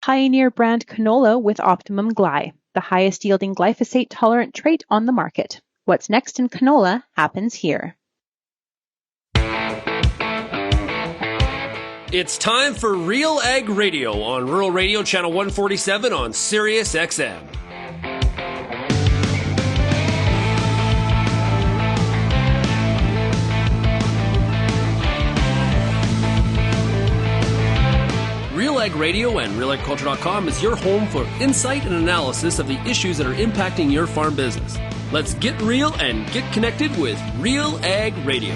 Pioneer brand canola with Optimum Gly, the highest yielding glyphosate-tolerant trait on the market. What's next in canola happens here. It's time for RealAg Radio on Rural Radio Channel 147 on Sirius XM. RealAg Radio and RealAgriculture.com is your home for insight and analysis of the issues that are impacting your farm business. Let's get real and get connected with RealAg Radio.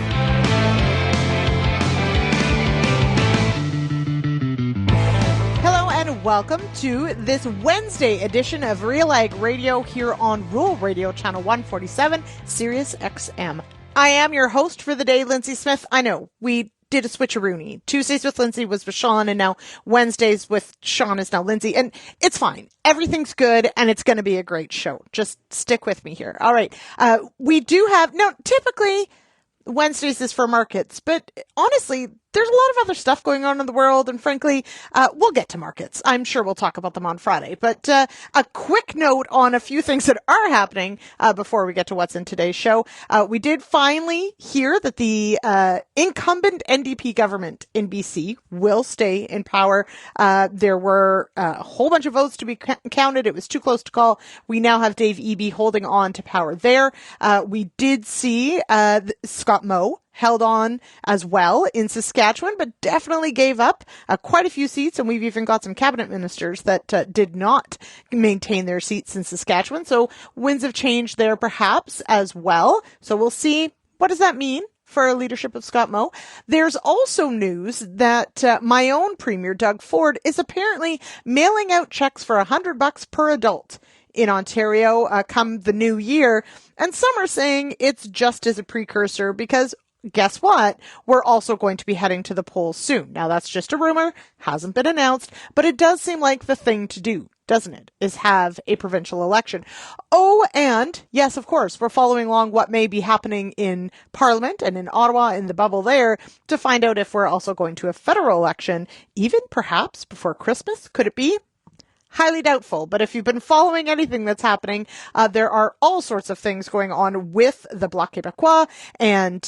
Hello and welcome to this Wednesday edition of RealAg Radio here on Rural Radio Channel 147, Sirius XM. I am your host for the day, Lyndsey Smith. I know, we did a switcheroony. Tuesdays with Lyndsey was with Sean, and now Wednesdays with Sean is now Lyndsey. And it's fine. Everything's good, and it's going to be a great show. Just stick with me here. All right. We do have, now, typically Wednesdays is for markets, but honestly, there's a lot of other stuff going on in the world, and frankly, we'll get to markets. I'm sure we'll talk about them on Friday, but a quick note on a few things that are happening before we get to what's in today's show. We did finally hear that the incumbent NDP government in BC will stay in power. There were a whole bunch of votes to be counted. It was too close to call. We now have Dave Eby holding on to power there. We did see Scott Moe held on as well in Saskatchewan, but definitely gave up quite a few seats. And we've even got some cabinet ministers that did not maintain their seats in Saskatchewan. So winds of change there perhaps as well. So we'll see. What does that mean for leadership of Scott Moe? There's also news that my own Premier, Doug Ford, is apparently mailing out checks for $100 per adult in Ontario come the new year. And some are saying it's just as a precursor because guess what? We're also going to be heading to the polls soon. Now, that's just a rumor, hasn't been announced, but it does seem like the thing to do, doesn't it? Is have a provincial election. Oh, and yes, of course, we're following along what may be happening in Parliament and in Ottawa in the bubble there to find out if we're also going to a federal election, even perhaps before Christmas. Could it be? Highly doubtful, but if you've been following anything that's happening, there are all sorts of things going on with the Bloc Québécois and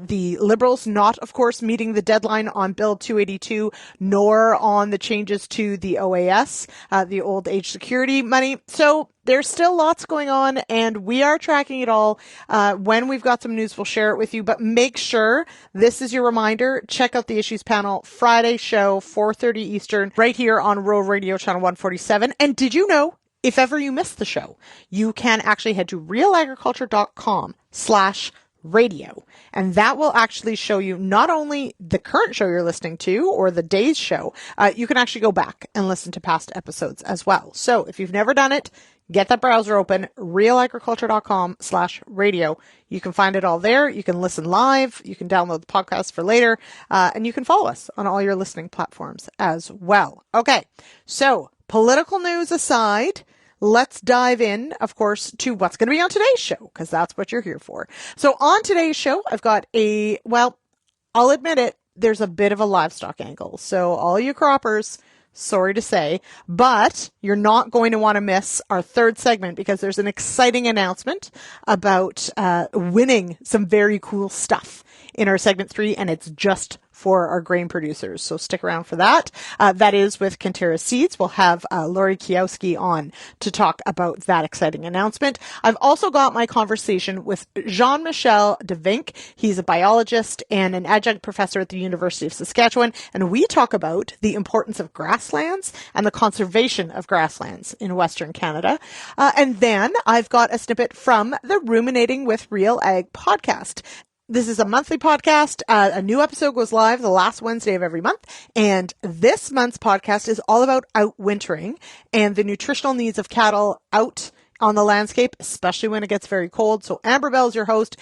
the Liberals not, of course, meeting the deadline on Bill 282, nor on the changes to the OAS, the old age security money. So there's still lots going on, and we are tracking it all. When we've got some news, we'll share it with you. But make sure, this is your reminder, check out the Issues Panel Friday show, 4:30 Eastern, right here on Rural Radio Channel 147. And did you know, if ever you missed the show, you can actually head to realagriculture.com/radio. And that will actually show you not only the current show you're listening to or the day's show, you can actually go back and listen to past episodes as well. So if you've never done it, get that browser open, realagriculture.com/radio. You can find it all there. You can listen live. You can download the podcast for later. And you can follow us on all your listening platforms as well. Okay. So political news aside, let's dive in, of course, to what's going to be on today's show, because that's what you're here for. So on today's show, I've got I'll admit it, there's a bit of a livestock angle. So all you croppers, sorry to say, but you're not going to want to miss our third segment because there's an exciting announcement about winning some very cool stuff in our segment 3, and it's just for our grain producers. So stick around for that. That is with CANTERRA Seeds. We'll have Lorrie Keyowski on to talk about that exciting announcement. I've also got my conversation with Jean-Michel DeVink. He's a biologist and an adjunct professor at the University of Saskatchewan, and we talk about the importance of grasslands and the conservation of grasslands in Western Canada. And then I've got a snippet from the Ruminating with Real Ag podcast. This is a monthly podcast. A new episode goes live the last Wednesday of every month. And this month's podcast is all about outwintering and the nutritional needs of cattle out on the landscape, especially when it gets very cold. So Amber Bell is your host.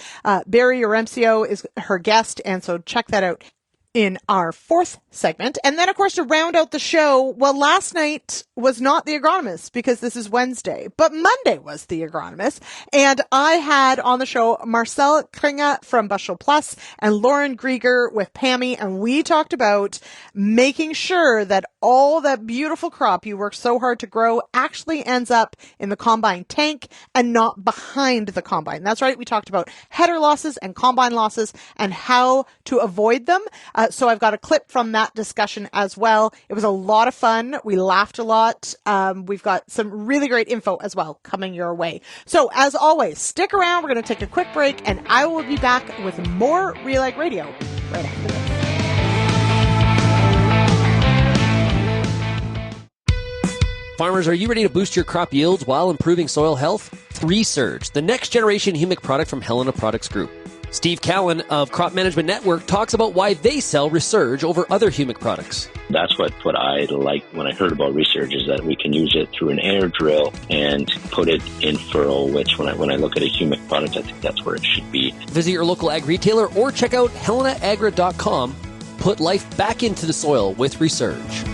Barry Yaremcio is her guest. And so check that out. in our fourth segment. And then, of course, to round out the show, well, last night was not the Agronomists because this is Wednesday, but Monday was the Agronomists. And I had on the show Marcel Kringe from Bushel Plus and Lorne Grieger with Pammy, and we talked about making sure that all that beautiful crop you worked so hard to grow actually ends up in the combine tank and not behind the combine. That's right. We talked about header losses and combine losses and how to avoid them. So I've got a clip from that discussion as well. It was a lot of fun. We laughed a lot. We've got some really great info as well coming your way. So as always, stick around. We're going to take a quick break and I will be back with more RealAg Radio right after this. Farmers, are you ready to boost your crop yields while improving soil health? Resurge, the next generation humic product from Helena Products Group. Steve Cowan of Crop Management Network talks about why they sell Resurge over other humic products. That's what I liked when I heard about Resurge, is that we can use it through an air drill and put it in furrow, which when I look at a humic product, I think that's where it should be. Visit your local ag retailer or check out helenaagra.com. Put life back into the soil with Resurge.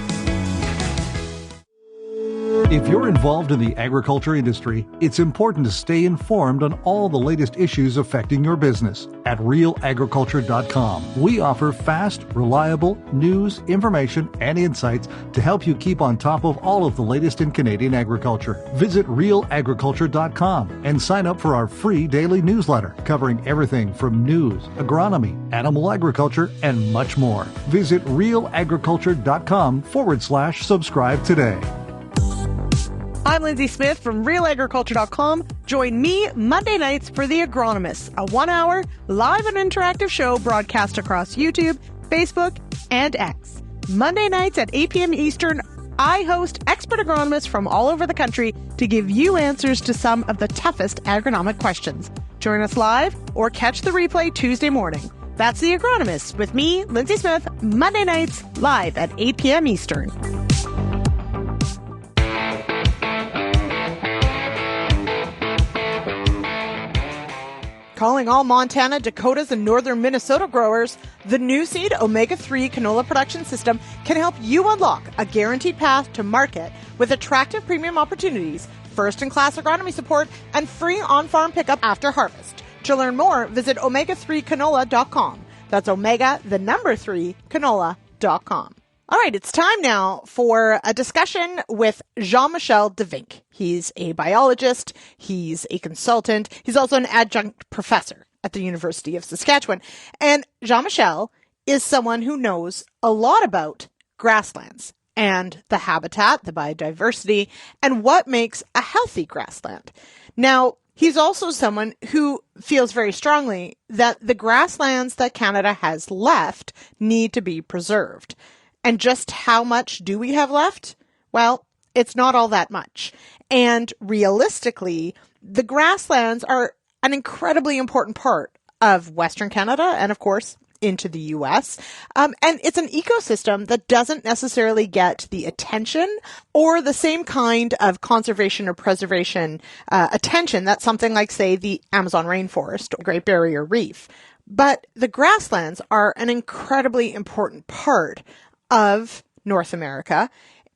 If you're involved in the agriculture industry, it's important to stay informed on all the latest issues affecting your business. At RealAgriculture.com, we offer fast, reliable news, information, and insights to help you keep on top of all of the latest in Canadian agriculture. Visit RealAgriculture.com and sign up for our free daily newsletter covering everything from news, agronomy, animal agriculture, and much more. Visit RealAgriculture.com/subscribe today. I'm Lyndsey Smith from RealAgriculture.com. Join me Monday nights for The Agronomists, a 1-hour live and interactive show broadcast across YouTube, Facebook, and X. Monday nights at 8 p.m. Eastern, I host expert agronomists from all over the country to give you answers to some of the toughest agronomic questions. Join us live or catch the replay Tuesday morning. That's The Agronomists with me, Lyndsey Smith, Monday nights live at 8 p.m. Eastern. Calling all Montana, Dakotas, and northern Minnesota growers, the new seed omega-3 canola production system can help you unlock a guaranteed path to market with attractive premium opportunities, first-in-class agronomy support, and free on-farm pickup after harvest. To learn more, visit omega3canola.com. That's omega, the number 3, canola.com. All right, it's time now for a discussion with Jean-Michel DeVink. He's a biologist, he's a consultant, he's also an adjunct professor at the University of Saskatchewan. And Jean-Michel is someone who knows a lot about grasslands and the habitat, the biodiversity, and what makes a healthy grassland. Now, he's also someone who feels very strongly that the grasslands that Canada has left need to be preserved. And just how much do we have left? Well, it's not all that much. And realistically, the grasslands are an incredibly important part of Western Canada and, of course, into the U.S. And it's an ecosystem that doesn't necessarily get the attention or the same kind of conservation or preservation attention that something like, say, the Amazon rainforest or Great Barrier Reef. But the grasslands are an incredibly important part of North America.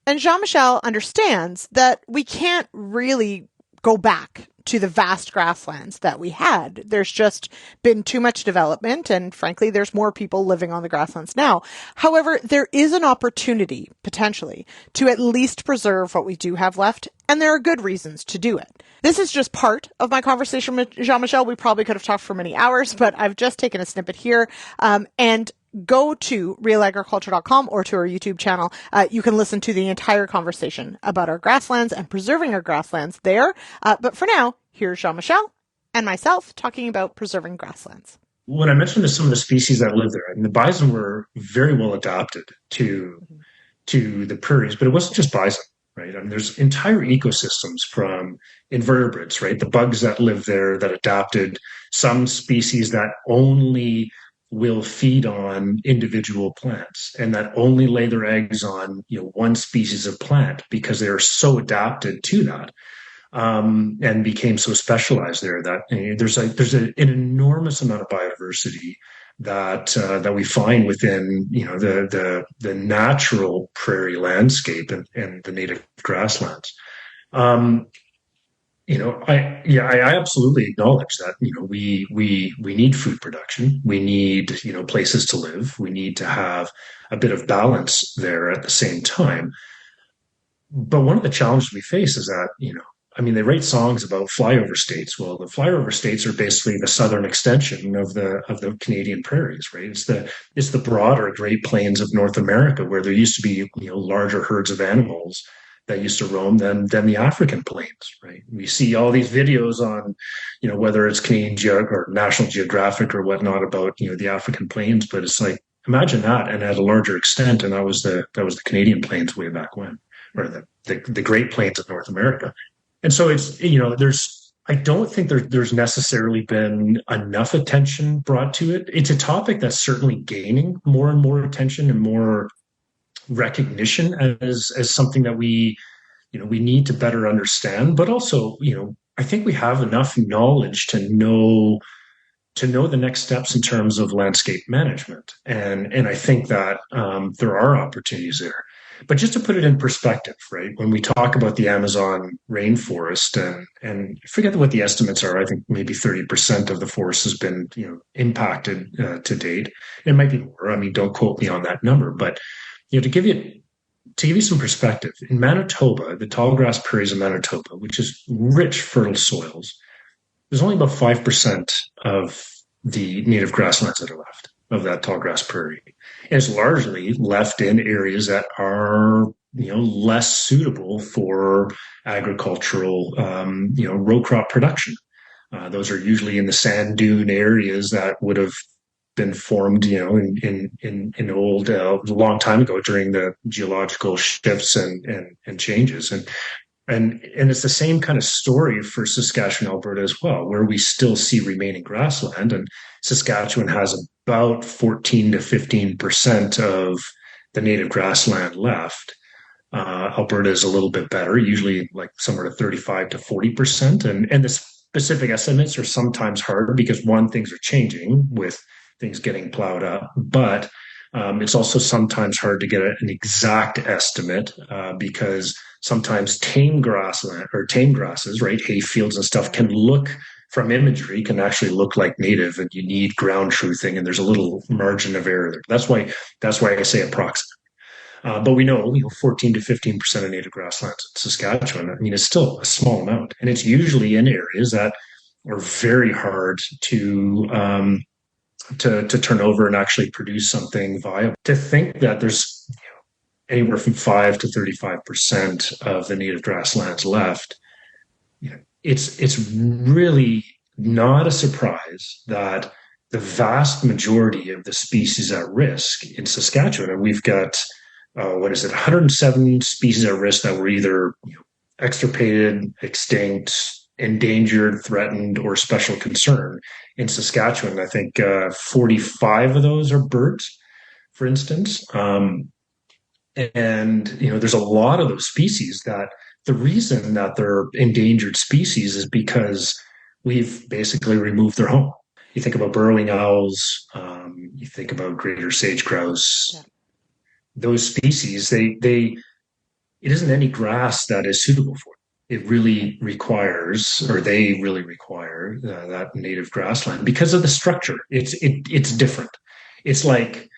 And Jean-Michel understands that we can't really go back to the vast grasslands that we had. There's just been too much development, and frankly, there's more people living on the grasslands now. However, there is an opportunity, potentially, to at least preserve what we do have left, and there are good reasons to do it. This is just part of my conversation with Jean-Michel. We probably could have talked for many hours, but I've just taken a snippet here, and go to realagriculture.com or to our YouTube channel. You can listen to the entire conversation about our grasslands and preserving our grasslands there. But for now, here's Jean-Michel and myself talking about preserving grasslands. When I mentioned some of the species that live there, and the bison were very well adapted to the prairies, but it wasn't just bison, right? I mean, there's entire ecosystems from invertebrates, right? The bugs that live there that adapted, some species that only will feed on individual plants and that only lay their eggs on one species of plant because they are so adapted to that, and became so specialized there that there's an enormous amount of biodiversity that we find within, the natural prairie landscape and the native grasslands. I absolutely acknowledge that, we need food production. We need, places to live. We need to have a bit of balance there at the same time. But one of the challenges we face is that, they write songs about flyover states. Well, the flyover states are basically the southern extension of the Canadian prairies, right? It's the broader Great Plains of North America, where there used to be, larger herds of animals that used to roam than the African plains, right? We see all these videos on, whether it's Canadian or National Geographic or whatnot about, the African plains, but it's like, imagine that, and at a larger extent, and that was the Canadian plains way back when, or the Great Plains of North America. And so it's, I don't think there's necessarily been enough attention brought to it. It's a topic that's certainly gaining more and more attention and more recognition as something that we need to better understand. But also, I think we have enough knowledge to know the next steps in terms of landscape management. And I think that there are opportunities there. But just to put it in perspective, right, when we talk about the Amazon rainforest, and I forget what the estimates are, I think maybe 30% of the forest has been, impacted to date. It might be more. Don't quote me on that number. But, to give you some perspective, in Manitoba, the tall grass prairies of Manitoba, which is rich, fertile soils, there's only about 5% of the native grasslands that are left of that tall grass prairie. And it's largely left in areas that are, less suitable for agricultural, row crop production. Those are usually in the sand dune areas that would have been formed, in old, a long time ago during the geological shifts and changes. And it's the same kind of story for Saskatchewan, Alberta as well, where we still see remaining grassland. And Saskatchewan has about 14 to 15% of the native grassland left. Alberta is a little bit better, usually like somewhere to 35 to 40%. And the specific estimates are sometimes hard because, one, things are changing with things getting plowed up, but it's also sometimes hard to get an exact estimate because sometimes tame grassland or tame grasses, right, hay fields and stuff can look from imagery can actually look like native, and you need ground truthing, and there's a little margin of error there. That's why I say approximate. But we know, 14 to 15% of native grasslands in Saskatchewan, it's still a small amount, and it's usually in areas that are very hard to turn over and actually produce something viable. To think that there's anywhere from 5 to 35% of the native grasslands left, it's really not a surprise that the vast majority of the species at risk in Saskatchewan, and we've got 107 species at risk that were either extirpated, extinct, endangered, threatened, or special concern. In Saskatchewan, I think 45 of those are birds, for instance. And there's a lot of those species that the reason that they're endangered species is because we've basically removed their home. You think about burrowing owls, you think about greater sage grouse. Yeah. Those species, it isn't any grass that is suitable for it. They really require that native grassland because of the structure. It's different. It's like,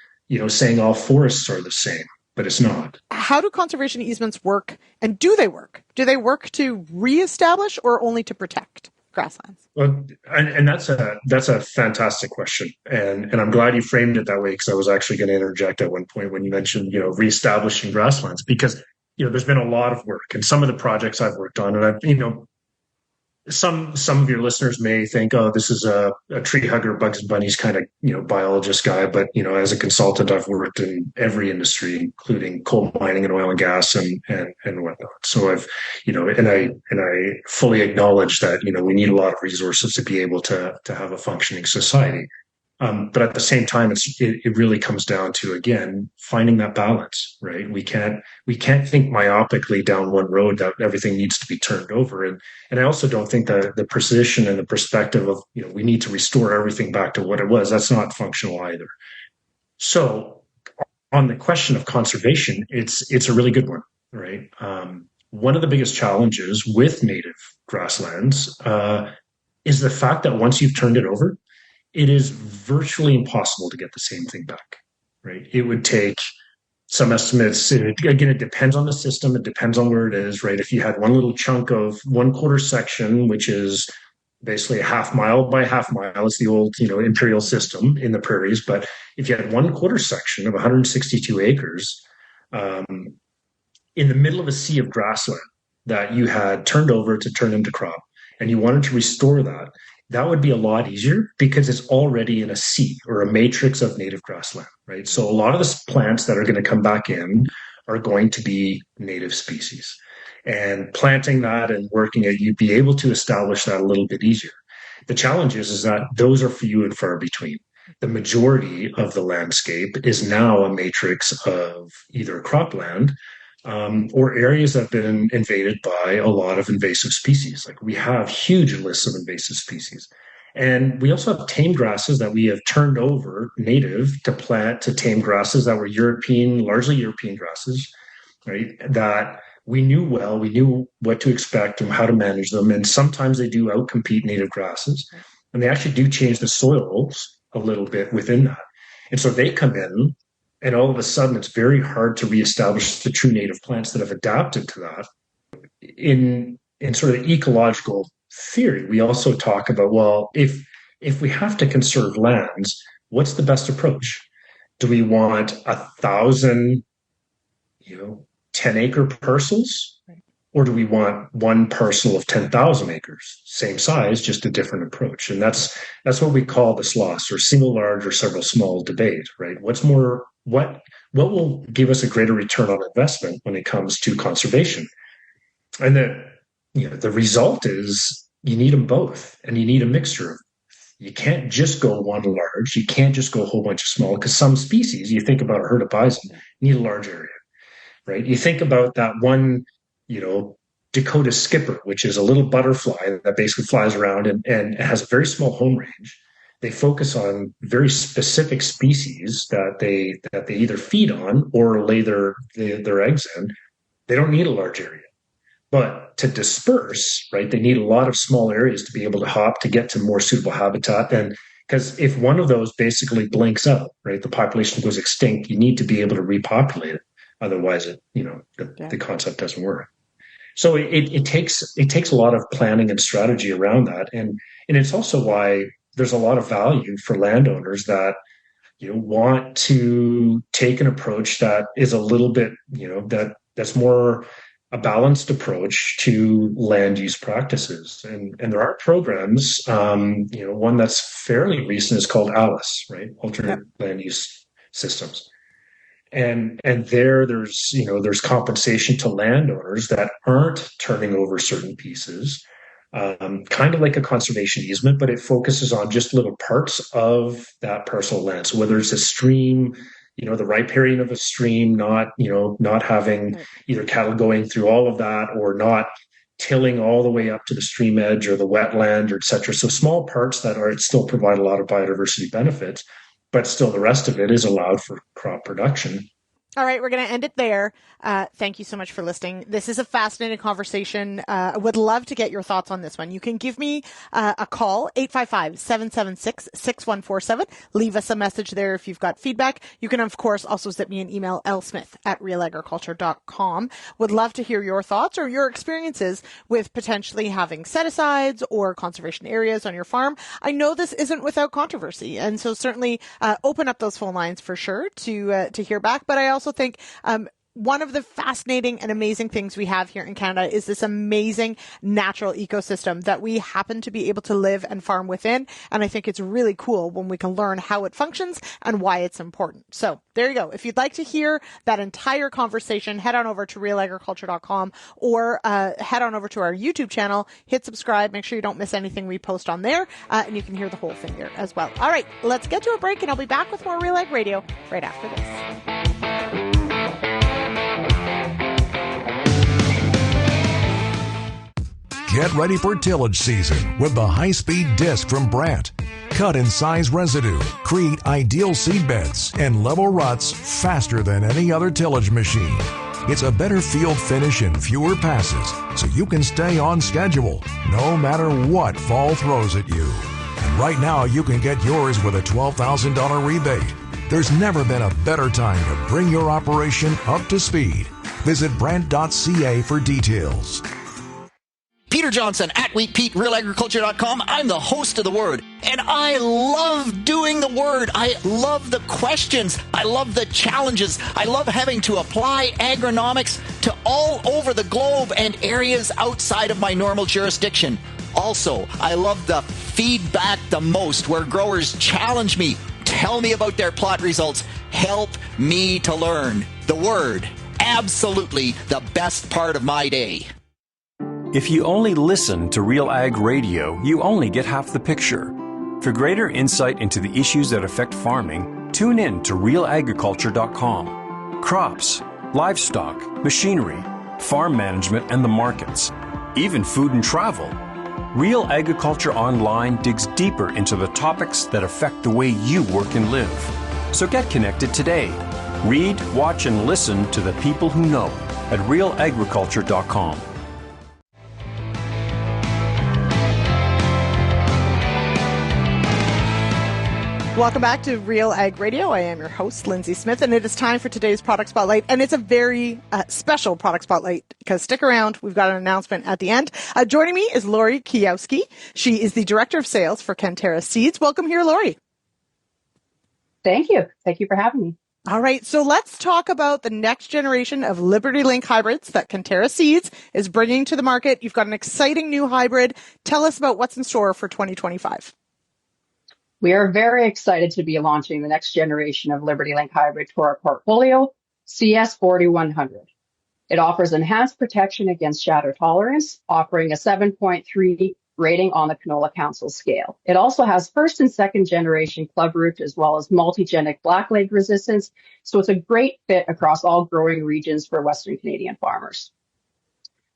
saying all forests are the same, but it's not. How do conservation easements work, and do they work? Do they work to reestablish or only to protect grasslands? Well, and that's a fantastic question, and I'm glad you framed it that way, because I was actually going to interject at one point when you mentioned reestablishing grasslands, because there's been a lot of work, and some of the projects I've worked on, and I've some of your listeners may think, oh, this is a tree hugger, Bugs Bunny's kind of biologist guy, but as a consultant, I've worked in every industry, including coal mining and oil and gas and whatnot. So I've and I fully acknowledge that we need a lot of resources to be able to have a functioning society. But at the same time, it really comes down to, again, finding that balance, right? We can't think myopically down one road that everything needs to be turned over. And I also don't think that the position and the perspective of, we need to restore everything back to what it was. That's not functional either. So on the question of conservation, it's a really good one, right? One of the biggest challenges with native grasslands is the fact that once you've turned it over, it is virtually impossible to get the same thing back, right? It would take some estimates. Again, it depends on the system. It depends on where it is, right? If you had one little chunk of 1/4 section, which is basically a half mile by half mile, it's the old, imperial system in the prairies. But if you had 1/4 section of 162 acres in the middle of a sea of grassland that you had turned over to turn into crop, and you wanted to restore that would be a lot easier because it's already in a sea or a matrix of native grassland, right? So a lot of the plants that are going to come back in are going to be native species. And planting that and working it, you'd be able to establish that a little bit easier. The challenge is that those are few and far between. The majority of the landscape is now a matrix of either cropland or areas that have been invaded by a lot of invasive species. Like we have huge lists of invasive species. And we also have tame grasses that we have turned over native to plant to tame grasses that were largely European grasses, right? That we knew well, we knew what to expect and how to manage them. And sometimes they do outcompete native grasses. And they actually do change the soils a little bit within that. And so they come in, and all of a sudden, it's very hard to reestablish the true native plants that have adapted to that. In sort of ecological theory, we also talk about, well, if we have to conserve lands, what's the best approach? Do we want 1,000, 10-acre parcels? Or do we want one parcel of 10,000 acres, same size, just a different approach? And that's what we call the SLOSS, or single large or several small debate, right? What will give us a greater return on investment when it comes to conservation? And the result is you need them both, and you need a mixture of. You can't just go one large. You can't just go a whole bunch of small, because some species, you think about a herd of bison, need a large area, right? You think about that one, Dakota skipper, which is a little butterfly that basically flies around and has a very small home range. They focus on very specific species that they either feed on or lay their eggs in. They don't need a large area. But to disperse, right, they need a lot of small areas to be able to hop to get to more suitable habitat. And because if one of those basically blinks out, right, the population goes extinct, you need to be able to repopulate it. Otherwise, the concept doesn't work. So it takes a lot of planning and strategy around that, and it's also why there's a lot of value for landowners that want to take an approach that is a little bit that's more a balanced approach to land use practices. And there are programs. One that's fairly recent is called ALICE, right? Alternate Land Use Systems. And there's compensation to landowners that aren't turning over certain pieces, kind of like a conservation easement, but it focuses on just little parts of that parcel of land. So whether it's a stream, the riparian of a stream, not having either cattle going through all of that, or not tilling all the way up to the stream edge or the wetland, or et cetera. So small parts that still provide a lot of biodiversity benefits, but still the rest of it is allowed for crop production. All right, we're going to end it there. Thank you so much for listening. This is a fascinating conversation. I would love to get your thoughts on this one. You can give me a call, 855-776-6147. Leave us a message there if you've got feedback. You can, of course, also zip me an email, lsmith@realagriculture.com. Would love to hear your thoughts or your experiences with potentially having set-asides or conservation areas on your farm. I know this isn't without controversy, and so certainly open up those phone lines for sure to hear back. But I also think one of the fascinating and amazing things we have here in Canada is this amazing natural ecosystem that we happen to be able to live and farm within. And I think it's really cool when we can learn how it functions and why it's important. So there you go. If you'd like to hear that entire conversation, head on over to RealAgriculture.com or head on over to our YouTube channel, hit subscribe, make sure you don't miss anything we post on there, and you can hear the whole thing there as well. All right, let's get to a break, and I'll be back with more RealAg Radio right after this. Get ready for tillage season with the high-speed disc from Brandt. Cut and size residue, create ideal seed beds, and level ruts faster than any other tillage machine. It's a better field finish and fewer passes, so you can stay on schedule no matter what fall throws at you. And right now you can get yours with a $12,000 rebate. There's never been a better time to bring your operation up to speed. Visit Brandt.ca for details. Peter Johnson at WheatPete, RealAgriculture.com. I'm the host of The Word, and I love doing The Word. I love the questions. I love the challenges. I love having to apply agronomics to all over the globe and areas outside of my normal jurisdiction. Also, I love the feedback the most, where growers challenge me, tell me about their plot results, help me to learn. The Word, absolutely the best part of my day. If you only listen to RealAg Radio, you only get half the picture. For greater insight into the issues that affect farming, tune in to RealAgriculture.com. Crops, livestock, machinery, farm management, and the markets, even food and travel. Real Agriculture Online digs deeper into the topics that affect the way you work and live. So get connected today. Read, watch, and listen to the people who know at RealAgriculture.com. Welcome back to Real Ag Radio. I am your host, Lyndsey Smith, and it is time for today's Product Spotlight. And it's a very special Product Spotlight, because stick around. We've got an announcement at the end. Joining me is Lorrie Keyowski. She is the Director of Sales for CANTERRA Seeds. Welcome here, Lorrie. Thank you. Thank you for having me. All right, so let's talk about the next generation of Liberty Link hybrids that CANTERRA Seeds is bringing to the market. You've got an exciting new hybrid. Tell us about what's in store for 2025. We are very excited to be launching the next generation of Liberty Link hybrid to our portfolio, CS4100. It offers enhanced protection against shatter tolerance, offering a 7.3 rating on the Canola Council scale. It also has first and second generation club root as well as multigenic blackleg resistance, so it's a great fit across all growing regions for Western Canadian farmers.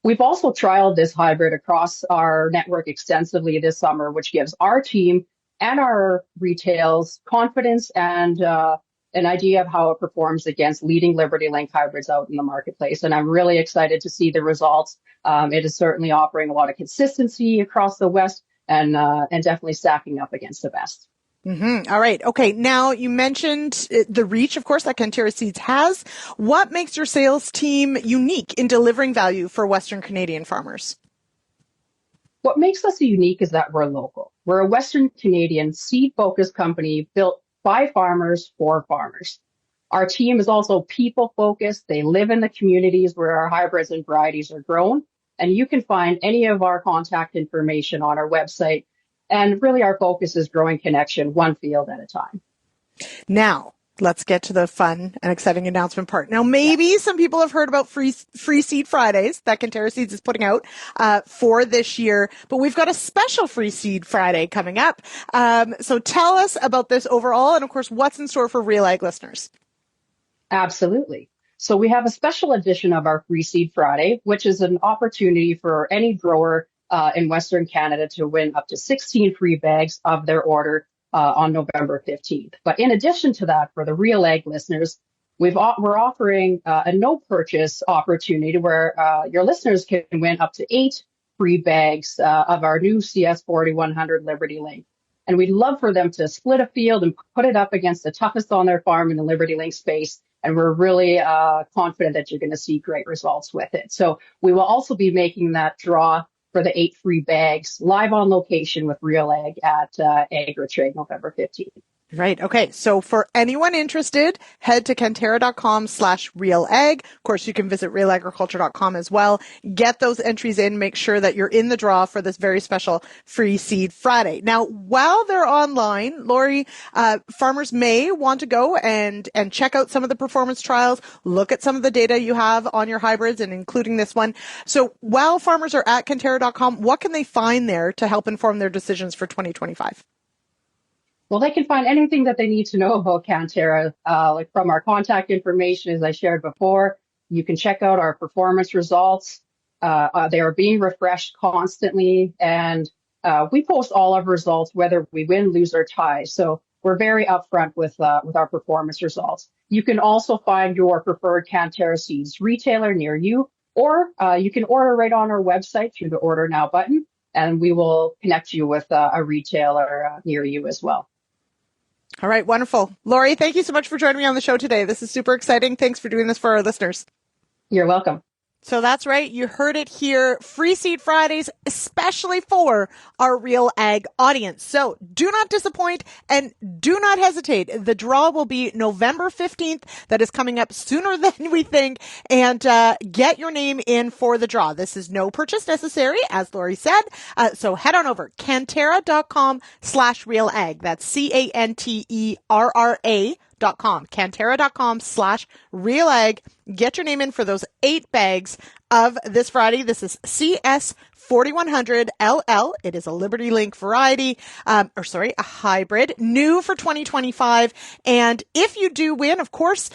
We've also trialed this hybrid across our network extensively this summer, which gives our team and our retails confidence and an idea of how it performs against leading Liberty Link hybrids out in the marketplace. And I'm really excited to see the results. It is certainly offering a lot of consistency across the West and definitely stacking up against the best. Mm-hmm. All right. Okay. Now, you mentioned the reach, of course, that CANTERRA Seeds has. What makes your sales team unique in delivering value for Western Canadian farmers? What makes us unique is that we're local. We're a Western Canadian seed-focused company built by farmers for farmers. Our team is also people-focused. They live in the communities where our hybrids and varieties are grown. And you can find any of our contact information on our website. And really, our focus is growing connection one field at a time. Now, let's get to the fun and exciting announcement part. Now, maybe some people have heard about free Seed Fridays that CANTERRA Seeds is putting out for this year, but we've got a special Free Seed Friday coming up. So tell us about this overall, and of course, what's in store for Real Ag listeners. Absolutely. So we have a special edition of our Free Seed Friday, which is an opportunity for any grower in Western Canada to win up to 16 free bags of their order on November 15th. But in addition to that, for the Real Ag listeners, we're offering a no purchase opportunity where your listeners can win up to 8 free bags of our new CS4100 Liberty Link. And we'd love for them to split a field and put it up against the toughest on their farm in the Liberty Link space. And we're really confident that you're going to see great results with it. So we will also be making that draw for the 8 free bags live on location with Real Ag at AgriTrade November 15th. Right. Okay. So for anyone interested, head to CANTERRA.com/RealAg. Of course, you can visit RealAgriculture.com as well. Get those entries in. Make sure that you're in the draw for this very special Free Seed Friday. Now, while they're online, Lorrie, farmers may want to go and check out some of the performance trials, look at some of the data you have on your hybrids and including this one. So while farmers are at CANTERRA.com, what can they find there to help inform their decisions for 2025? Well, they can find anything that they need to know about CANTERRA, like from our contact information, as I shared before. You can check out our performance results. They are being refreshed constantly, and we post all of our results, whether we win, lose, or tie. So we're very upfront with our performance results. You can also find your preferred CANTERRA Seeds retailer near you, or you can order right on our website through the Order Now button, and we will connect you with a retailer near you as well. All right, wonderful. Lorrie, thank you so much for joining me on the show today. This is super exciting. Thanks for doing this for our listeners. You're welcome. So that's right. You heard it here. Free Seed Fridays, especially for our Real Ag audience. So do not disappoint and do not hesitate. The draw will be November 15th. That is coming up sooner than we think. And get your name in for the draw. This is no purchase necessary, as Lorrie said. So head on over CANTERRA.com/RealAg. That's CANTERRA.com. CANTERRA.com/RealAg. Get your name in for those 8 bags of this Friday. This is CS 4100 LL. It is a Liberty Link variety, a hybrid, new for 2025. And if you do win, of course,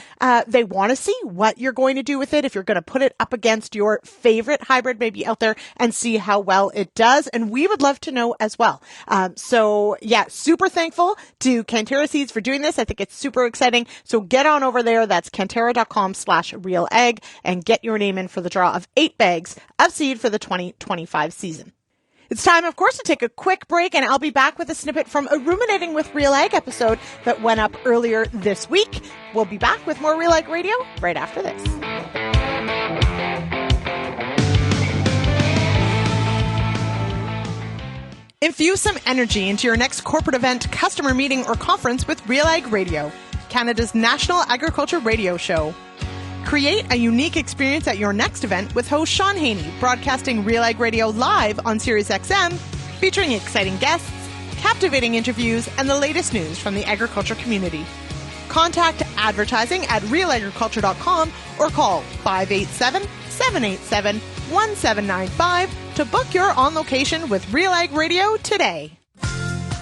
they want to see what you're going to do with it. If you're going to put it up against your favorite hybrid, maybe out there, and see how well it does. And we would love to know as well. So yeah, super thankful to CANTERRA Seeds for doing this. I think it's super exciting. So get on over there. That's CANTERRA.com/RealAg and get your name in for the draw of 8 bags of seed for the 2025 season. It's time, of course, to take a quick break, and I'll be back with a snippet from a Ruminating with Real Ag episode that went up earlier this week. We'll be back with more Real Ag Radio right after this. Infuse some energy into your next corporate event, customer meeting, or conference with RealAg Radio, Canada's national agriculture radio show. Create a unique experience at your next event with host Sean Haney, broadcasting RealAg Radio live on Sirius XM, featuring exciting guests, captivating interviews, and the latest news from the agriculture community. Contact advertising at realagriculture.com or call 587-787-1795 to book your on location with RealAg Radio today.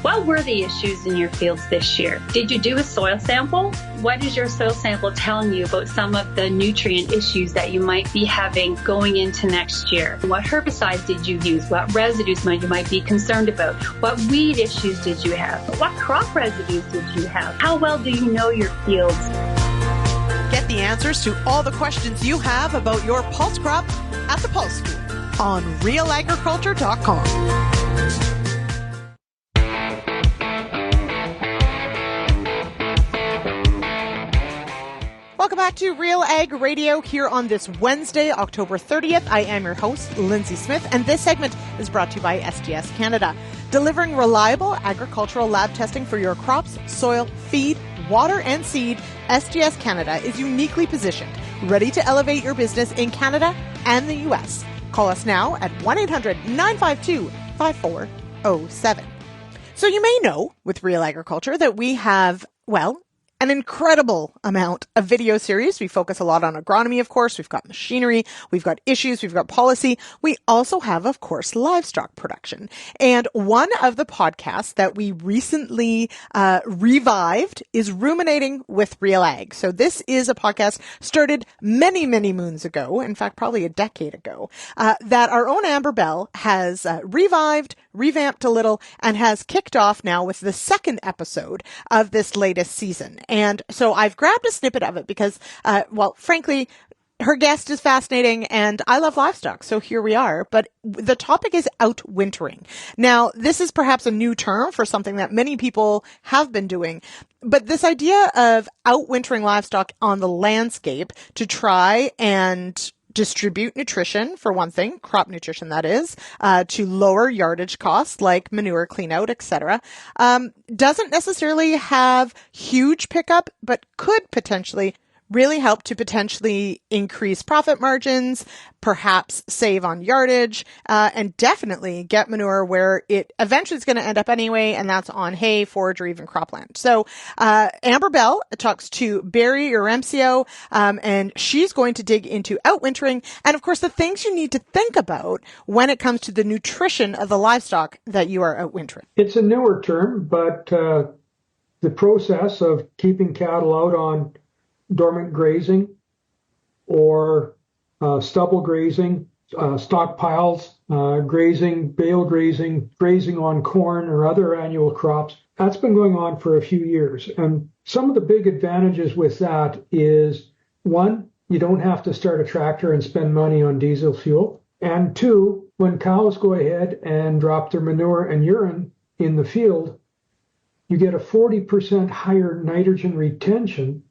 What were the issues in your fields this year? Did you do a soil sample? What is your soil sample telling you about some of the nutrient issues that you might be having going into next year? What herbicides did you use? What residues you might be concerned about? What weed issues did you have? What crop residues did you have? How well do you know your fields? Get the answers to all the questions you have about your pulse crop at the Pulse School on RealAgriculture.com. Welcome back to Real Ag Radio here on this Wednesday, October 30th. I am your host, Lyndsey Smith, and this segment is brought to you by SGS Canada, delivering reliable agricultural lab testing for your crops, soil, feed, water, and seed. SGS Canada is uniquely positioned, ready to elevate your business in Canada and the U.S. Call us now at 1-800-952-5407. So you may know with Real Agriculture that we have, an incredible amount of video series. We focus a lot on agronomy, of course. We've got machinery. We've got issues. We've got policy. We also have, of course, livestock production. And one of the podcasts that we recently revived is Ruminating with Real Ag. So this is a podcast started many, many moons ago, in fact, probably a decade ago, that our own Amber Bell has revived, revamped a little, and has kicked off now with the second episode of this latest season. And so I've grabbed a snippet of it because, frankly, her guest is fascinating and I love livestock. So here we are. But the topic is outwintering. Now, this is perhaps a new term for something that many people have been doing. But this idea of outwintering livestock on the landscape to try and distribute nutrition, for one thing, crop nutrition that is, to lower yardage costs like manure cleanout, etc. Doesn't necessarily have huge pickup, but could potentially really help to potentially increase profit margins, perhaps save on yardage, and definitely get manure where it eventually is going to end up anyway, and that's on hay, forage, or even cropland. So Amber Bell talks to Barry Yaremcio, and she's going to dig into outwintering and, of course, the things you need to think about when it comes to the nutrition of the livestock that you are outwintering. It's a newer term, but the process of keeping cattle out on dormant grazing or stubble grazing, stockpiles, grazing, bale grazing, grazing on corn or other annual crops. That's been going on for a few years. And some of the big advantages with that is, one, you don't have to start a tractor and spend money on diesel fuel. And two, when cows go ahead and drop their manure and urine in the field, you get a 40% higher nitrogen retention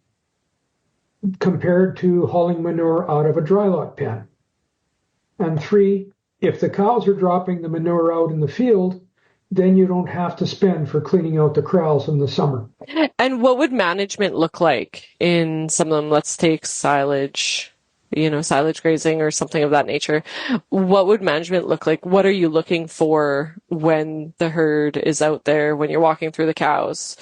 compared to hauling manure out of a dry lot pen. And three, if the cows are dropping the manure out in the field, then you don't have to spend for cleaning out the corrals in the summer. And what would management look like in some of them? Let's take silage, silage grazing or something of that nature. What would management look like? What are you looking for when the herd is out there, when you're walking through the cows?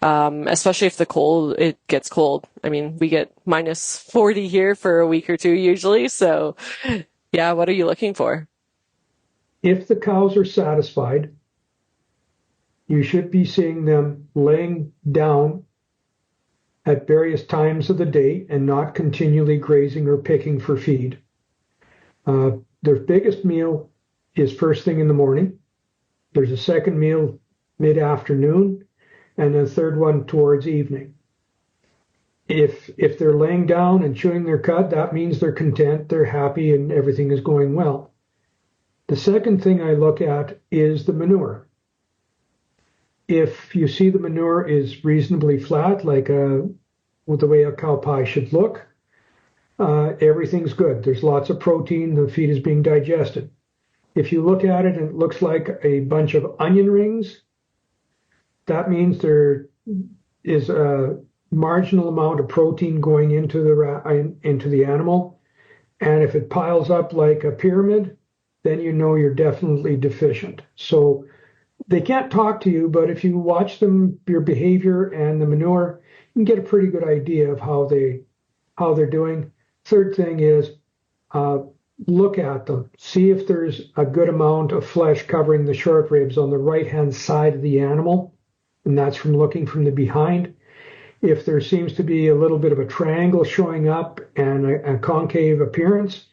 Especially if it gets cold. I mean, we get minus 40 here for a week or two usually. So yeah, what are you looking for? If the cows are satisfied, you should be seeing them laying down at various times of the day and not continually grazing or picking for feed. Their biggest meal is first thing in the morning. There's a second meal mid-afternoon, and a third one towards evening. If they're laying down and chewing their cud, that means they're content, they're happy, and everything is going well. The second thing I look at is the manure. If you see the manure is reasonably flat, like the way a cow pie should look, everything's good. There's lots of protein, the feed is being digested. If you look at it and it looks like a bunch of onion rings, that means there is a marginal amount of protein going into the animal. And if it piles up like a pyramid, then you know you're definitely deficient. So they can't talk to you, but if you watch them, your behavior and the manure, you can get a pretty good idea of how they're doing. Third thing is look at them. See if there's a good amount of flesh covering the short ribs on the right-hand side of the animal, and that's from looking from the behind. If there seems to be a little bit of a triangle showing up and a concave appearance,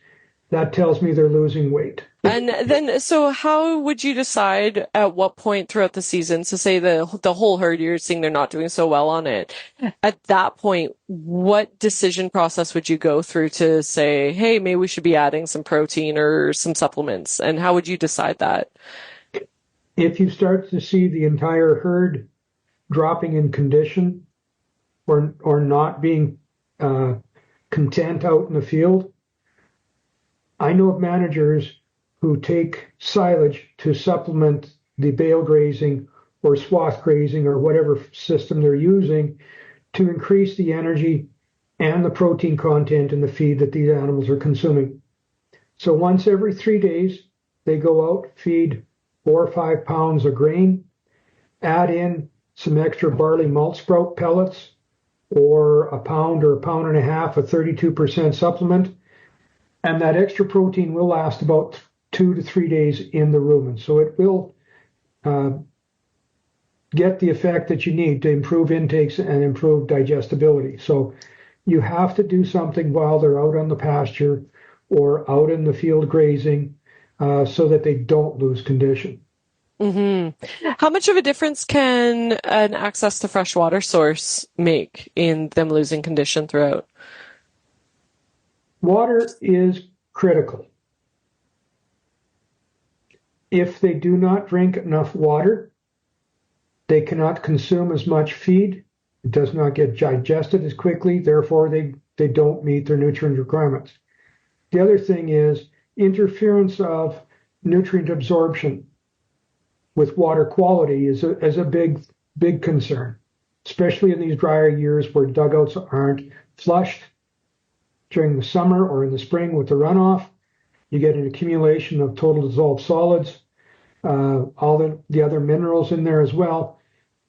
that tells me they're losing weight. And then, so how would you decide at what point throughout the season, so say the whole herd, you're seeing they're not doing so well on it. At that point, what decision process would you go through to say, hey, maybe we should be adding some protein or some supplements? And how would you decide that? If you start to see the entire herd dropping in condition or not being content out in the field, I know of managers who take silage to supplement the bale grazing or swath grazing or whatever system they're using to increase the energy and the protein content in the feed that these animals are consuming. So once every 3 days, they go out, feed 4 or 5 pounds of grain, add in some extra barley malt sprout pellets or a pound or a pound and a half of 32% supplement. And that extra protein will last about 2 to 3 days in the rumen. So it will get the effect that you need to improve intakes and improve digestibility. So you have to do something while they're out on the pasture or out in the field grazing so that they don't lose condition. Mm-hmm. How much of a difference can an access to fresh water source make in them losing condition throughout? Water is critical. If they do not drink enough water, they cannot consume as much feed. It does not get digested as quickly. Therefore, they don't meet their nutrient requirements. The other thing is interference of nutrient absorption with water quality is a big concern, especially in these drier years where dugouts aren't flushed during the summer or in the spring with the runoff. You get an accumulation of total dissolved solids, all the other minerals in there as well.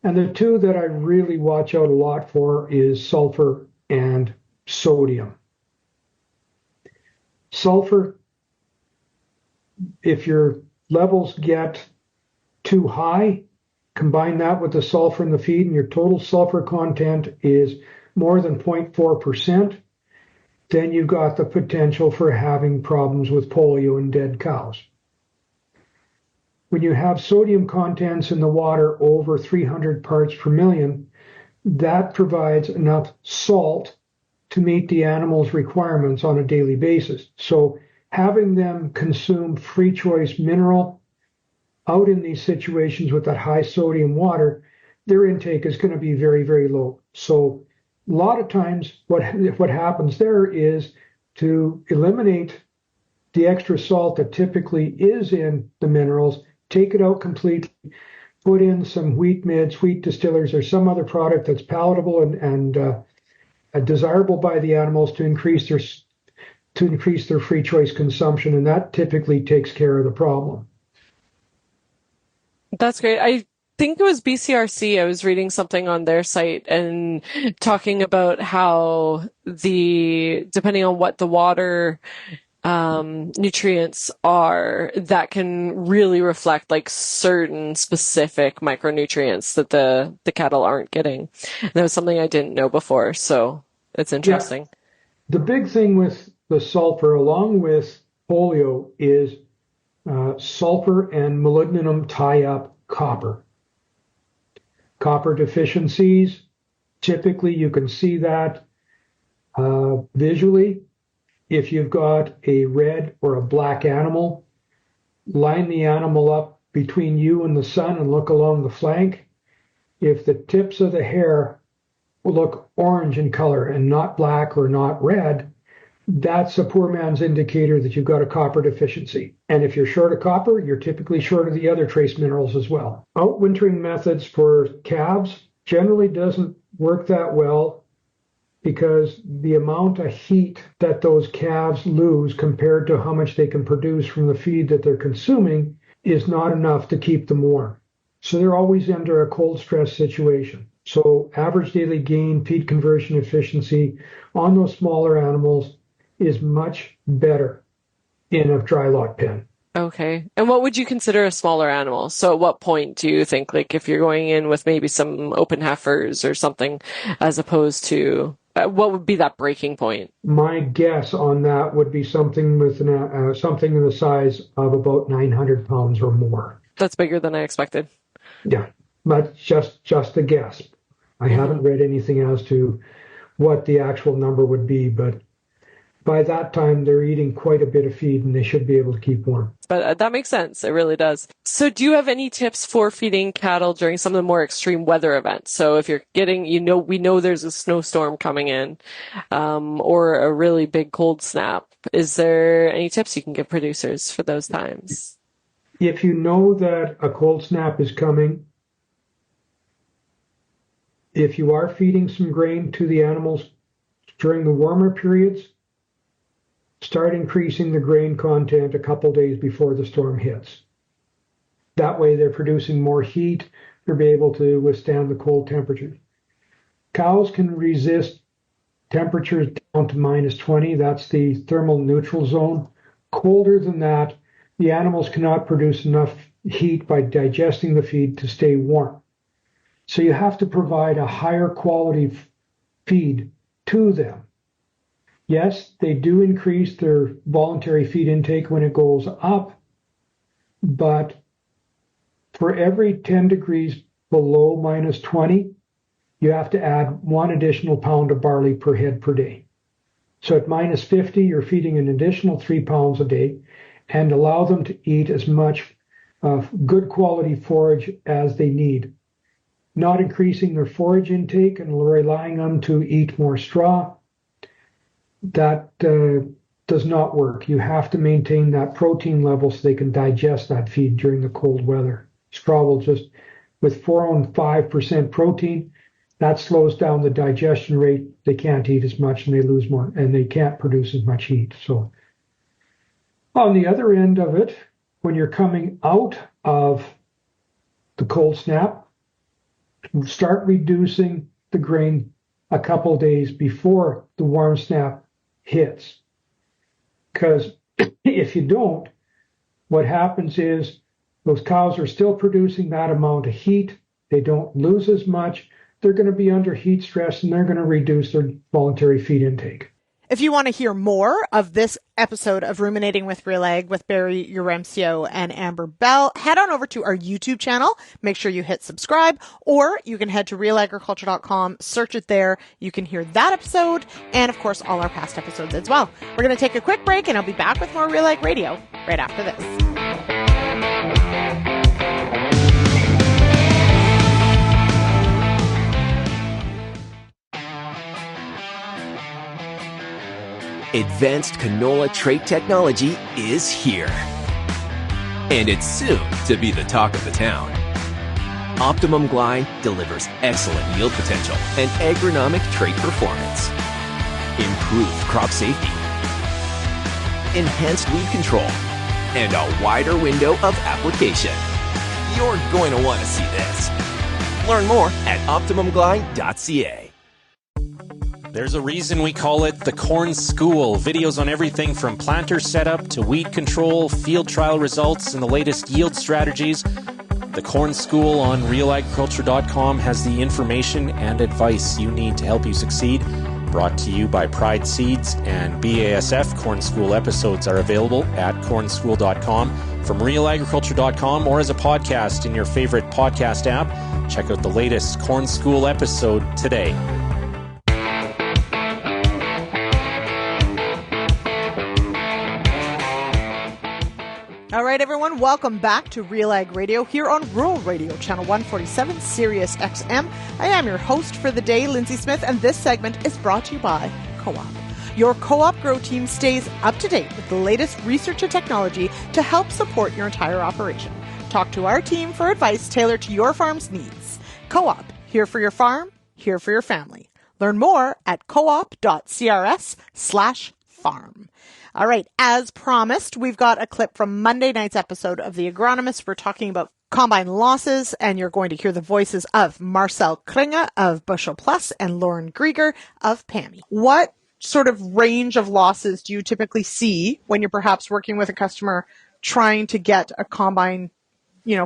And the two that I really watch out a lot for is sulfur and sodium. Sulfur, if your levels get too high, combine that with the sulfur in the feed and your total sulfur content is more than 0.4%, then you've got the potential for having problems with polio and dead cows. When you have sodium contents in the water over 300 parts per million, that provides enough salt to meet the animal's requirements on a daily basis. So having them consume free choice mineral out in these situations with that high sodium water, their intake is going to be very, very low. So a lot of times what happens there is to eliminate the extra salt that typically is in the minerals, take it out completely, put in some wheat mids, wheat distillers, or some other product that's palatable and desirable by the animals to increase their free choice consumption, and that typically takes care of the problem. That's great. I think it was BCRC. I was reading something on their site and talking about how depending on what the water nutrients are, that can really reflect like certain specific micronutrients that the cattle aren't getting. And that was something I didn't know before, so it's interesting. Yeah. The big thing with the sulfur, along with polio, is sulfur and molybdenum tie up copper. Copper deficiencies, typically you can see that visually. If you've got a red or a black animal, line the animal up between you and the sun and look along the flank. If the tips of the hair will look orange in color and not black or not red, that's a poor man's indicator that you've got a copper deficiency. And if you're short of copper, you're typically short of the other trace minerals as well. Outwintering methods for calves generally doesn't work that well because the amount of heat that those calves lose compared to how much they can produce from the feed that they're consuming is not enough to keep them warm. So they're always under a cold stress situation. So average daily gain, feed conversion efficiency on those smaller animals is much better in a dry lot pen. Okay. And what would you consider a smaller animal? So at what point do you think, like if you're going in with maybe some open heifers or something, as opposed to, what would be that breaking point? My guess on that would be something with something in the size of about 900 pounds or more. That's bigger than I expected. Yeah, but just a guess. I haven't read anything as to what the actual number would be, but by that time they're eating quite a bit of feed and they should be able to keep warm. But that makes sense. It really does. So do you have any tips for feeding cattle during some of the more extreme weather events? So if you're getting, we know there's a snowstorm coming in, or a really big cold snap. Is there any tips you can give producers for those times? If you know that a cold snap is coming, if you are feeding some grain to the animals during the warmer periods, start increasing the grain content a couple days before the storm hits. That way they're producing more heat, they'll be able to withstand the cold temperatures. Cows can resist temperatures down to -20, that's the thermal neutral zone. Colder than that, the animals cannot produce enough heat by digesting the feed to stay warm. So you have to provide a higher quality feed to them. Yes, they do increase their voluntary feed intake when it goes up, but for every 10 degrees below -20, you have to add 1 additional pound of barley per head per day. So at -50, you're feeding an additional 3 pounds a day and allow them to eat as much good quality forage as they need. Not increasing their forage intake and relying on them to eat more straw. That does not work. You have to maintain that protein level so they can digest that feed during the cold weather. Straw will just, with 4.5% protein, that slows down the digestion rate. They can't eat as much and they lose more, and they can't produce as much heat. So on the other end of it, when you're coming out of the cold snap, start reducing the grain a couple days before the warm snap hits. Because if you don't, what happens is those cows are still producing that amount of heat. They don't lose as much. They're going to be under heat stress, and they're going to reduce their voluntary feed intake. If you want to hear more of this episode of Ruminating with RealAg with Barry Yaremcio and Amber Bell, head on over to our YouTube channel. Make sure you hit subscribe, or you can head to RealAgriculture.com, search it there. You can hear that episode and, of course, all our past episodes as well. We're going to take a quick break, and I'll be back with more RealAg Radio right after this. Advanced canola trait technology is here. And it's soon to be the talk of the town. Optimum Glide delivers excellent yield potential and agronomic trait performance. Improved crop safety. Enhanced weed control. And a wider window of application. You're going to want to see this. Learn more at OptimumGlide.ca. There's a reason we call it the Corn School. Videos on everything from planter setup to weed control, field trial results, and the latest yield strategies. The Corn School on RealAgriculture.com has the information and advice you need to help you succeed. Brought to you by Pride Seeds and BASF. Corn School episodes are available at cornschool.com, from RealAgriculture.com, or as a podcast in your favorite podcast app. Check out the latest Corn School episode today. All right, everyone, welcome back to RealAg Radio here on Rural Radio, Channel 147, Sirius XM. I am your host for the day, Lyndsey Smith, and this segment is brought to you by Co-op. Your Co-op Grow team stays up to date with the latest research and technology to help support your entire operation. Talk to our team for advice tailored to your farm's needs. Co-op, here for your farm, here for your family. Learn more at coop.crs/farm. All right, as promised, we've got a clip from Monday night's episode of The Agronomists. We're talking about combine losses, and you're going to hear the voices of Marcel Kringe of Bushel Plus and Lorne Grieger of PAMI. What sort of range of losses do you typically see when you're perhaps working with a customer trying to get a combine,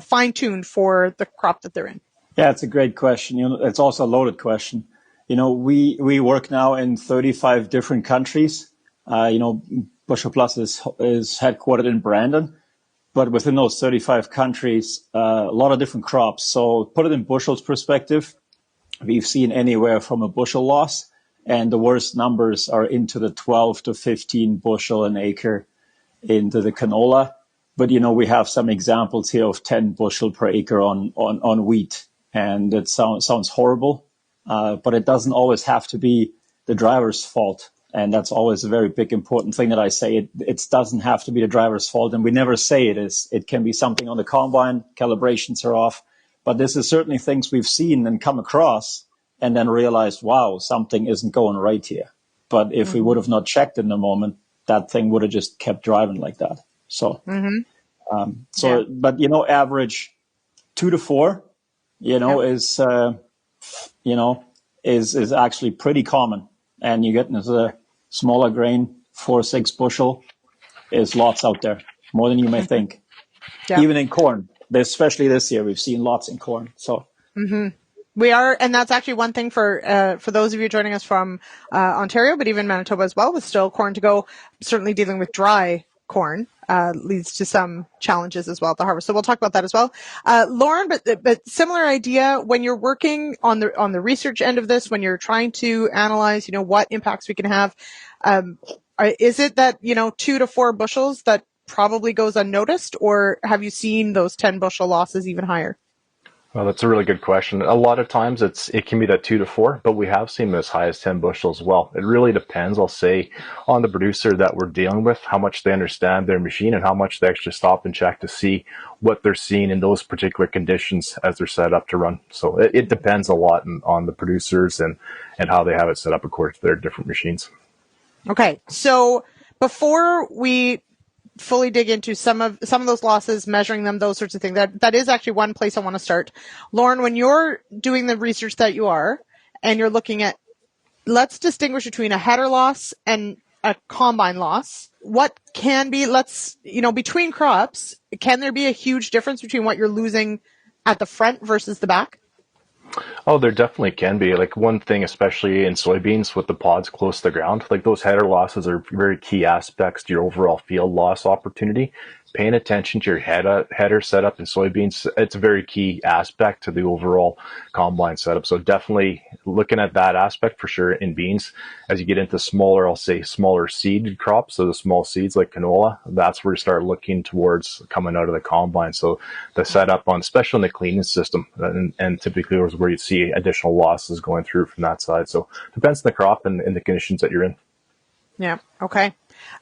fine-tuned for the crop that they're in? Yeah, it's a great question. It's also a loaded question. We work now in 35 different countries. Bushel Plus is headquartered in Brandon, but within those 35 countries, a lot of different crops. So put it in bushels perspective, we've seen anywhere from a bushel loss, and the worst numbers are into the 12 to 15 bushel an acre into the canola. But, we have some examples here of 10 bushel per acre on wheat, and it sounds horrible, but it doesn't always have to be the driver's fault. And that's always a very big, important thing that I say. It doesn't have to be the driver's fault, and we never say it is. It can be something on the combine, calibrations are off. But this is certainly things we've seen and come across and then realized, wow, something isn't going right here. But if we would have not checked in the moment, that thing would have just kept driving like that. So, but, average 2 to 4, is actually pretty common. And you get into the smaller grain, 4 or 6 bushel, is lots out there, more than you may think. Yeah. Even in corn, especially this year, we've seen lots in corn. So we are, and that's actually one thing for those of you joining us from Ontario, but even Manitoba as well, with still corn to go. Certainly dealing with dry corn leads to some challenges as well at the harvest. So we'll talk about that as well. Lorne, but similar idea when you're working on the research end of this, when you're trying to analyze, what impacts we can have. Is it that, 2 to 4 bushels that probably goes unnoticed, or have you seen those 10 bushel losses even higher? Well, that's a really good question. A lot of times it can be that 2 to 4, but we have seen as high as 10 bushels as well. It really depends, I'll say, on the producer that we're dealing with, how much they understand their machine and how much they actually stop and check to see what they're seeing in those particular conditions as they're set up to run. So it depends a lot on the producers and how they have it set up according to their different machines. Okay, so before we fully dig into some of those losses, measuring them, those sorts of things, that is actually one place I want to start. Lorne, when you're doing the research that you are, and you're looking at, let's distinguish between a header loss and a combine loss. What can be, between crops, can there be a huge difference between what you're losing at the front versus the back? Oh, there definitely can be. Like one thing, especially in soybeans with the pods close to the ground, like those header losses are very key aspects to your overall field loss opportunity. Paying attention to your header setup in soybeans, it's a very key aspect to the overall combine setup. So definitely looking at that aspect for sure in beans. As you get into smaller seed crops, so the small seeds like canola, that's where you start looking towards coming out of the combine. So the setup especially in the cleaning system, and typically is where you see additional losses going through from that side. So it depends on the crop and the conditions that you're in. Yeah. Okay.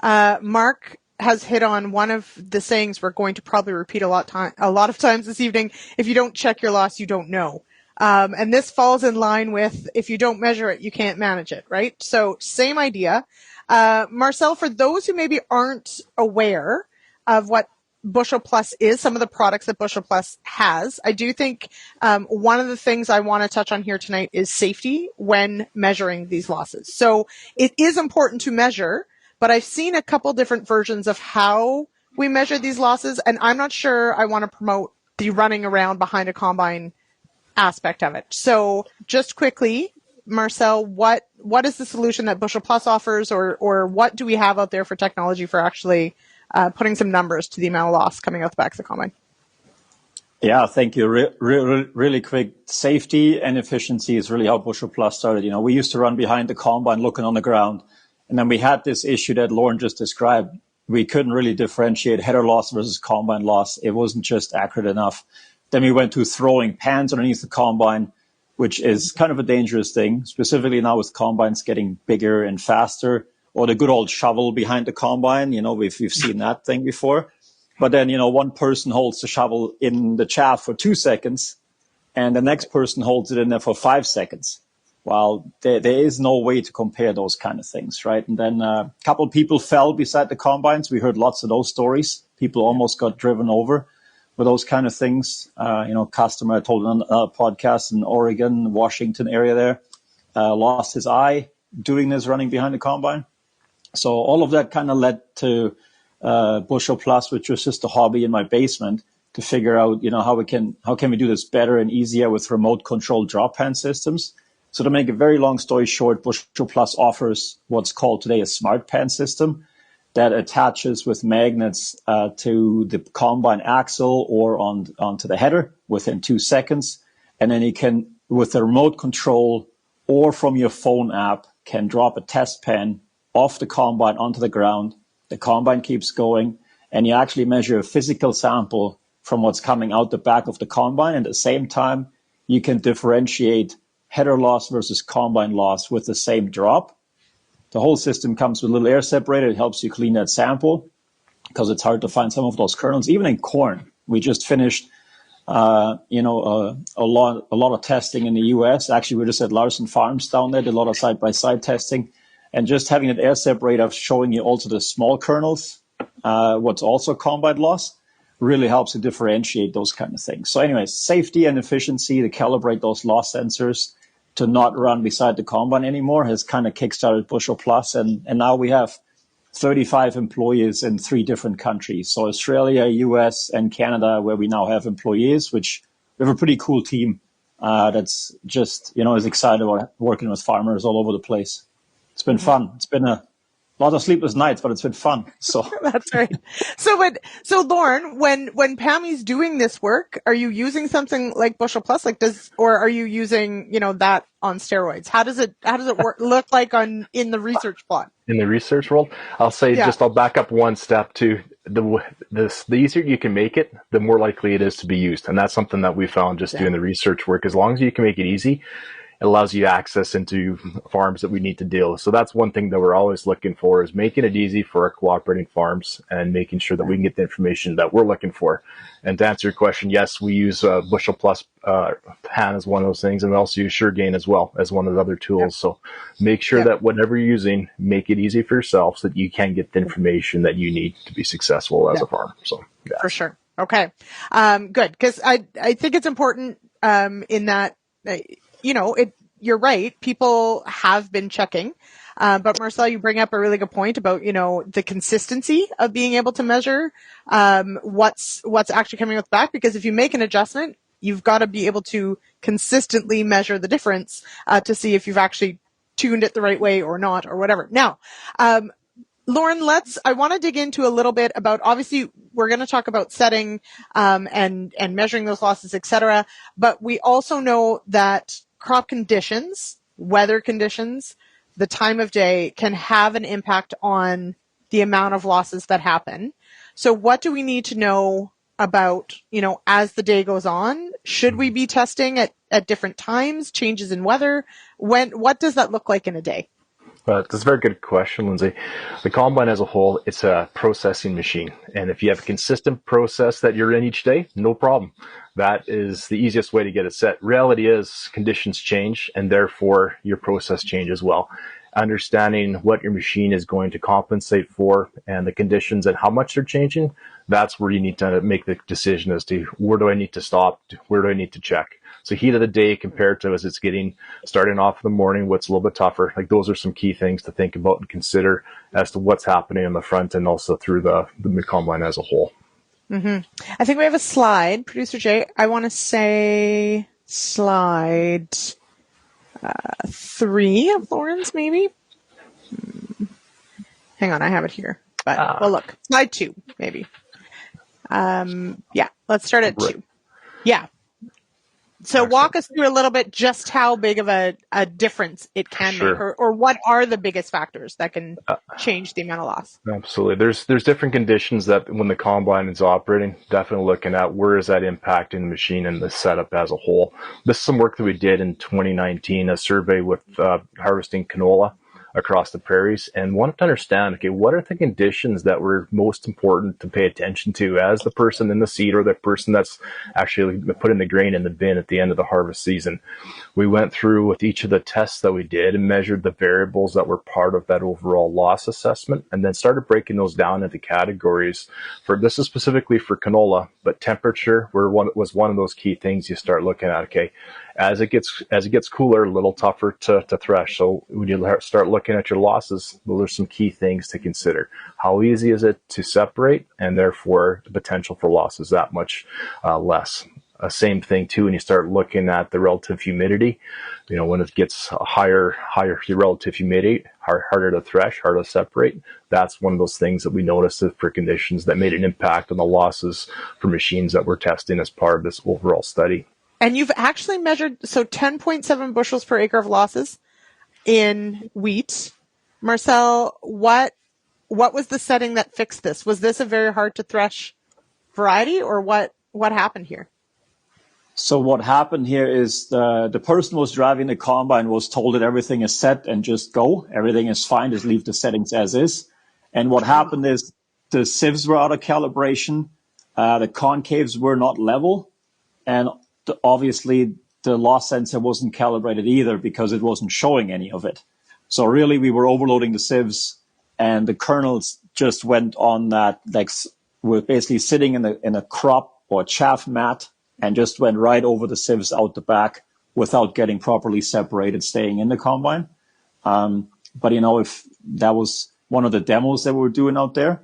Mark has hit on one of the sayings we're going to probably repeat a lot of times this evening. If you don't check your loss, you don't know. And this falls in line with, if you don't measure it, you can't manage it, right? So same idea. Marcel, for those who maybe aren't aware of what Bushel Plus is, some of the products that Bushel Plus has, I do think one of the things I want to touch on here tonight is safety when measuring these losses. So it is important to measure, but I've seen a couple different versions of how we measure these losses, and I'm not sure I want to promote the running around behind a combine aspect of it. So just quickly, Marcel, what is the solution that Bushel Plus offers, or what do we have out there for technology for actually putting some numbers to the amount of loss coming out the back of the combine? Yeah, thank you. Really quick, safety and efficiency is really how Bushel Plus started. We used to run behind the combine looking on the ground. And then we had this issue that Lorne just described. We couldn't really differentiate header loss versus combine loss. It wasn't just accurate enough. Then we went to throwing pans underneath the combine, which is kind of a dangerous thing, specifically now with combines getting bigger and faster, or the good old shovel behind the combine. We've seen that thing before. But then, one person holds the shovel in the chaff for 2 seconds, and the next person holds it in there for 5 seconds. Well, there is no way to compare those kind of things, right? And then a couple of people fell beside the combines. We heard lots of those stories. People almost got driven over with those kind of things. Customer I told on a podcast in Oregon, Washington area there, lost his eye doing this, running behind the combine. So all of that kind of led to Bushel Plus, which was just a hobby in my basement, to figure out, how can we do this better and easier with remote control drop pan systems. So to make a very long story short, Bushel Plus offers what's called today a smart pan system that attaches with magnets to the combine axle or onto the header within 2 seconds. And then you can, with the remote control or from your phone app, can drop a test pan off the combine onto the ground. The combine keeps going, and you actually measure a physical sample from what's coming out the back of the combine. And at the same time, you can differentiate header loss versus combine loss with the same drop. The whole system comes with a little air separator. It helps you clean that sample because it's hard to find some of those kernels, even in corn. We just finished, a lot of testing in the U.S. Actually, we just at Larson Farms down there, did a lot of side-by-side testing, and just having an air separator showing you also the small kernels, what's also combine loss, really helps to differentiate those kind of things. So anyways, safety and efficiency to calibrate those loss sensors to not run beside the combine anymore has kind of kickstarted Bushel Plus. And now we have 35 employees in 3 different countries. So Australia, US, and Canada, where we now have employees, which we have a pretty cool team that's just, is excited about working with farmers all over the place. It's been fun. It's been a lot of sleepless nights, but it's been fun. So that's right. So Lorne, when Pammy's doing this work, are you using something like Bushel Plus, or are you using that on steroids? How does it look like in the research plot? In the research world, I'll say I'll back up one step to the easier you can make it, the more likely it is to be used. And that's something that we found just doing the research work. As long as you can make it easy, it allows you access into farms that we need to deal with. So that's one thing that we're always looking for, is making it easy for our cooperating farms and making sure that we can get the information that we're looking for. And to answer your question, yes, we use Bushel Plus pan as one of those things, and we also use SureGain as well as one of the other tools. So make sure that whatever you're using, make it easy for yourself so that you can get the information that you need to be successful as a farm. So for sure. Okay. Good. Because I think it's important in that, you're right. People have been checking. But Marcel, you bring up a really good point about, the consistency of being able to measure what's actually coming with back. Because if you make an adjustment, you've got to be able to consistently measure the difference to see if you've actually tuned it the right way or not, or whatever. Now, Lorne, I want to dig into a little bit about, obviously, we're going to talk about setting and measuring those losses, et cetera. But we also know that crop conditions, weather conditions, the time of day can have an impact on the amount of losses that happen. So what do we need to know about, as the day goes on? Should we be testing at different times, changes in weather? What does that look like in a day? That's a very good question, Lyndsey. The combine as a whole, it's a processing machine. And if you have a consistent process that you're in each day, no problem. That is the easiest way to get it set. Reality is conditions change, and therefore your process changes as well. Understanding what your machine is going to compensate for and the conditions and how much they're changing, that's where you need to make the decision as to where do I need to stop, where do I need to check. So heat of the day compared to as it's starting off in the morning, what's a little bit tougher. Like those are some key things to think about and consider as to what's happening in the front and also through the combine as a whole. Mm-hmm. I think we have a slide, Producer Jay. I want to say slide 3 of Lauren's, maybe. Hang on, I have it here. But well, look, slide 2, maybe. Let's start at 2. Yeah. So walk us through a little bit just how big of a difference it can make, or what are the biggest factors that can change the amount of loss? Absolutely. There's different conditions that when the combine is operating, definitely looking at where is that impacting the machine and the setup as a whole. This is some work that we did in 2019, a survey with harvesting canola across the prairies, and wanted to understand, okay, what are the conditions that were most important to pay attention to as the person in the seed or the person that's actually putting the grain in the bin at the end of the harvest season. We went through with each of the tests that we did and measured the variables that were part of that overall loss assessment, and then started breaking those down into categories. This is specifically for canola, but temperature was one of those key things you start looking at. Okay, as it gets cooler, a little tougher to thresh. So when you start looking at your losses, those are some key things to consider. How easy is it to separate, and therefore the potential for loss is that much less. Same thing too when you start looking at the relative humidity. When it gets higher relative humidity, harder to thresh, harder to separate. That's one of those things that we noticed for conditions that made an impact on the losses for machines that we're testing as part of this overall study. And you've actually measured 10.7 bushels per acre of losses in wheat. Marcel, what was the setting that fixed this? Was this a very hard to thresh variety, or what happened here? So what happened here is the person who was driving the combine was told that everything is set and just go. Everything is fine, just leave the settings as is. And what happened is the sieves were out of calibration, the concaves were not level, and obviously the loss sensor wasn't calibrated either because it wasn't showing any of it. So really we were overloading the sieves, and the kernels just went on that, were basically sitting in a crop or chaff mat and just went right over the sieves out the back without getting properly separated, staying in the combine. But if that was one of the demos that we were doing out there,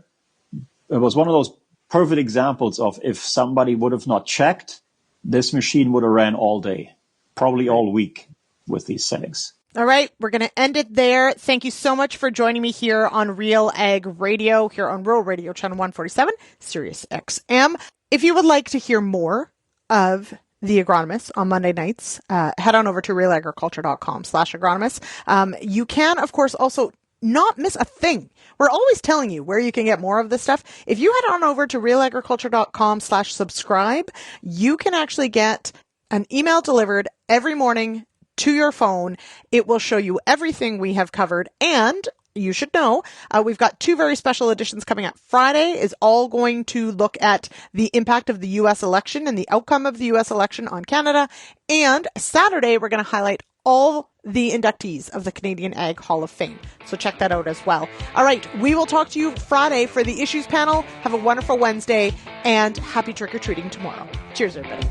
it was one of those perfect examples of if somebody would have not checked, this machine would have ran all day, probably all week with these settings. All right, we're going to end it there. Thank you so much for joining me here on RealAg Radio, here on Rural Radio Channel 147, Sirius XM. If you would like to hear more of The Agronomists on Monday nights, head on over to realagriculture.com/agronomists. You can, of course, also not miss a thing. We're always telling you where you can get more of this stuff. If you head on over to realagriculture.com/subscribe, you can actually get an email delivered every morning to your phone. It will show you everything we have covered, and you should know, we've got 2 very special editions coming up. Friday is all going to look at the impact of the U.S. election and the outcome of the U.S. election on Canada. And Saturday, we're going to highlight all the inductees of the Canadian Ag Hall of Fame. So check that out as well. All right, we will talk to you Friday for the Issues panel. Have a wonderful Wednesday, and happy trick-or-treating tomorrow. Cheers, everybody.